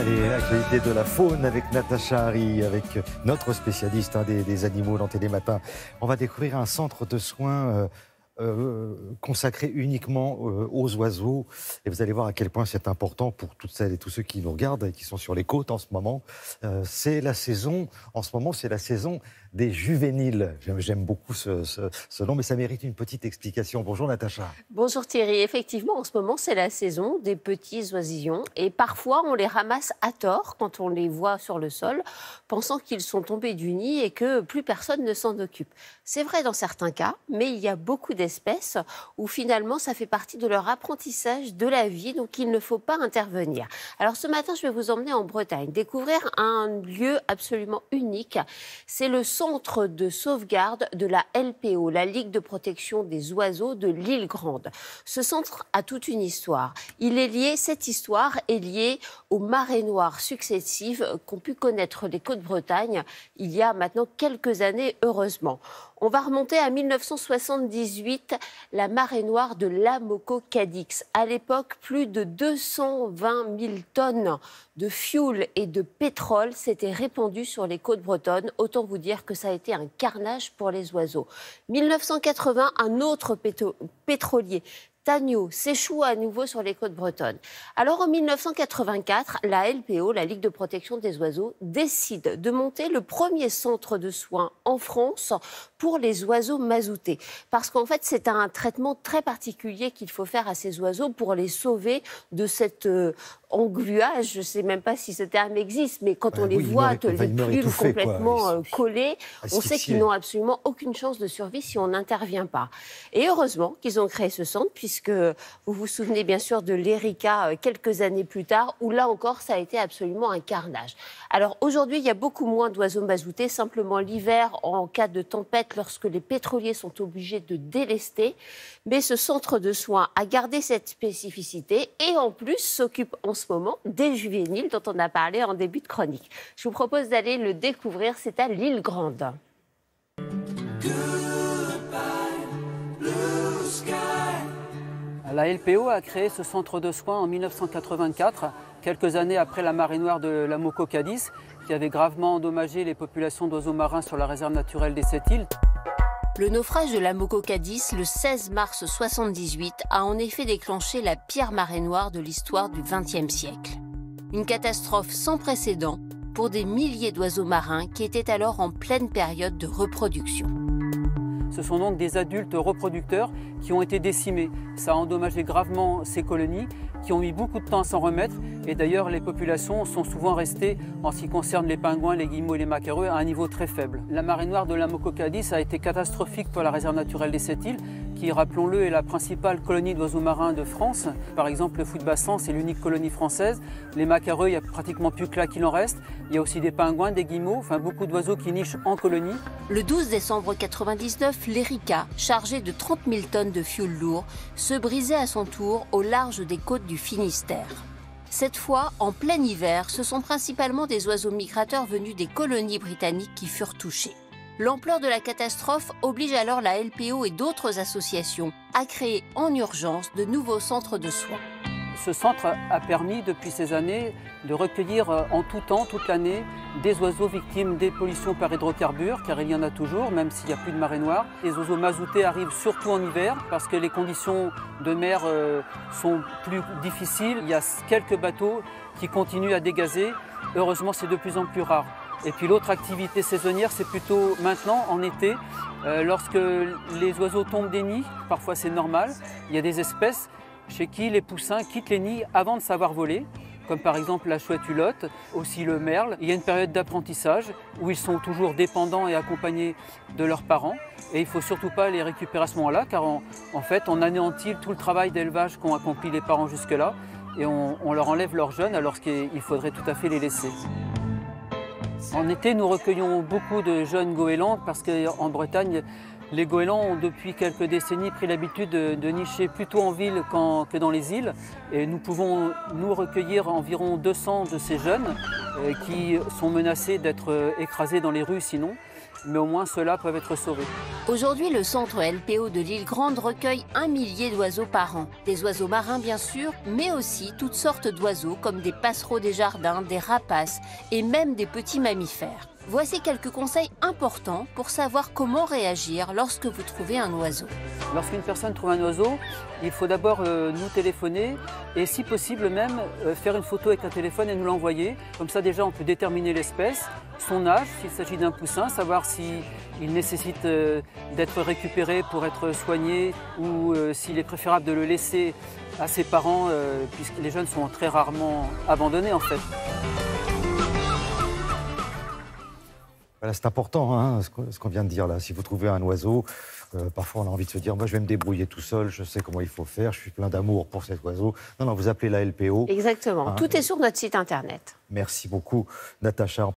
Allez, l'actualité de la faune avec Natacha Harry, avec notre spécialiste des animaux dans Télématin. On va découvrir un centre de soins consacré uniquement aux oiseaux. Et vous allez voir à quel point c'est important pour toutes celles et tous ceux qui nous regardent et qui sont sur les côtes en ce moment. C'est la saison, en ce moment, c'est la saison des juvéniles. J'aime beaucoup ce nom, mais ça mérite une petite explication. Bonjour Natacha. Bonjour Thierry. Effectivement, en ce moment, c'est la saison des petits oisillons. Et parfois, on les ramasse à tort quand on les voit sur le sol, pensant qu'ils sont tombés du nid et que plus personne ne s'en occupe. C'est vrai dans certains cas, mais il y a beaucoup d'espèces où finalement, ça fait partie de leur apprentissage de la vie, donc il ne faut pas intervenir. Alors ce matin, je vais vous emmener en Bretagne, découvrir un lieu absolument unique. C'est le centre de sauvegarde de la LPO, la Ligue de protection des oiseaux de l'Île Grande. Ce centre a toute une histoire. Cette histoire est liée aux marées noires successives qu'ont pu connaître les Côtes-Bretagne il y a maintenant quelques années, heureusement. On va remonter à 1978, la marée noire de l'Amoco-Cadix. À l'époque, plus de 220 000 tonnes de fioul et de pétrole s'étaient répandues sur les côtes bretonnes. Autant vous dire que ça a été un carnage pour les oiseaux. 1980, un autre pétrolier, Tagno, s'échoue à nouveau sur les côtes bretonnes. Alors en 1984, la LPO, la Ligue de protection des oiseaux, décide de monter le premier centre de soins en France pour les oiseaux mazoutés. Parce qu'en fait, c'est un traitement très particulier qu'il faut faire à ces oiseaux pour les sauver de cet engluage. Je ne sais même pas si ce terme existe, mais quand on les voit, les plumes complètement collées, on sait qu'ils n'ont absolument aucune chance de survie si on n'intervient pas. Et heureusement qu'ils ont créé ce centre, puisque vous vous souvenez bien sûr de l'Erika quelques années plus tard, où là encore, ça a été absolument un carnage. Alors aujourd'hui, il y a beaucoup moins d'oiseaux mazoutés, simplement l'hiver, en cas de tempête, lorsque les pétroliers sont obligés de délester. Mais ce centre de soins a gardé cette spécificité et en plus s'occupe en ce moment des juvéniles dont on a parlé en début de chronique. Je vous propose d'aller le découvrir, c'est à l'Île Grande. La LPO a créé ce centre de soins en 1984, quelques années après la marée noire de l'Amoco-Cadix, qui avait gravement endommagé les populations d'oiseaux marins sur la réserve naturelle des Sept-Îles. Le naufrage de l'Amoco-Cadix, le 16 mars 1978, a en effet déclenché la pire marée noire de l'histoire du XXe siècle. Une catastrophe sans précédent pour des milliers d'oiseaux marins qui étaient alors en pleine période de reproduction. Ce sont donc des adultes reproducteurs qui ont été décimés. Ça a endommagé gravement ces colonies qui ont mis beaucoup de temps à s'en remettre. Et d'ailleurs, les populations sont souvent restées, en ce qui concerne les pingouins, les guillemots et les macareux, à un niveau très faible. La marée noire de l'Amoco-Cadix a été catastrophique pour la réserve naturelle des Sept-Îles, qui, rappelons-le, est la principale colonie d'oiseaux marins de France. Par exemple, le Fouet-de-Bassan, c'est l'unique colonie française. Les macareux, il n'y a pratiquement plus que là qu'il en reste. Il y a aussi des pingouins, des guillemots, enfin beaucoup d'oiseaux qui nichent en colonie. Le 12 décembre 1999, l'Erika, chargée de 30 000 tonnes de fioul lourd, se brisait à son tour au large des côtes du Finistère. Cette fois, en plein hiver, ce sont principalement des oiseaux migrateurs venus des colonies britanniques qui furent touchés. L'ampleur de la catastrophe oblige alors la LPO et d'autres associations à créer en urgence de nouveaux centres de soins. Ce centre a permis depuis ces années de recueillir en tout temps, toute l'année, des oiseaux victimes des pollutions par hydrocarbures, car il y en a toujours, même s'il n'y a plus de marée noire. Les oiseaux mazoutés arrivent surtout en hiver, parce que les conditions de mer sont plus difficiles. Il y a quelques bateaux qui continuent à dégazer. Heureusement, c'est de plus en plus rare. Et puis l'autre activité saisonnière, c'est plutôt maintenant, en été, lorsque les oiseaux tombent des nids. Parfois, c'est normal. Il y a des espèces chez qui les poussins quittent les nids avant de savoir voler, comme par exemple la chouette hulotte, aussi le merle. Il y a une période d'apprentissage où ils sont toujours dépendants et accompagnés de leurs parents. Et il ne faut surtout pas les récupérer à ce moment-là, car en fait, on anéantit tout le travail d'élevage qu'ont accompli les parents jusque-là, et on leur enlève leurs jeunes alors qu'il faudrait tout à fait les laisser. En été, nous recueillons beaucoup de jeunes goélands parce qu'en Bretagne, les goélands ont depuis quelques décennies pris l'habitude de nicher plutôt en ville que dans les îles. Et nous pouvons nous recueillir environ 200 de ces jeunes qui sont menacés d'être écrasés dans les rues sinon. mais au moins ceux-là peuvent être sauvés. Aujourd'hui, le centre LPO de l'île Grande recueille 1 millier d'oiseaux par an. Des oiseaux marins bien sûr, mais aussi toutes sortes d'oiseaux comme des passereaux des jardins, des rapaces et même des petits mammifères. Voici quelques conseils importants pour savoir comment réagir lorsque vous trouvez un oiseau. Lorsqu'une personne trouve un oiseau, il faut d'abord nous téléphoner et si possible même faire une photo avec un téléphone et nous l'envoyer. Comme ça déjà on peut déterminer l'espèce, son âge, s'il s'agit d'un poussin, savoir s'il nécessite d'être récupéré pour être soigné ou s'il est préférable de le laisser à ses parents puisque les jeunes sont très rarement abandonnés en fait. Voilà, c'est important hein, ce qu'on vient de dire là. Si vous trouvez un oiseau, parfois on a envie de se dire, moi je vais me débrouiller tout seul, je sais comment il faut faire, je suis plein d'amour pour cet oiseau. Non, non, vous appelez la LPO. Exactement, Hein, tout est sur notre site internet. Merci beaucoup, Natacha.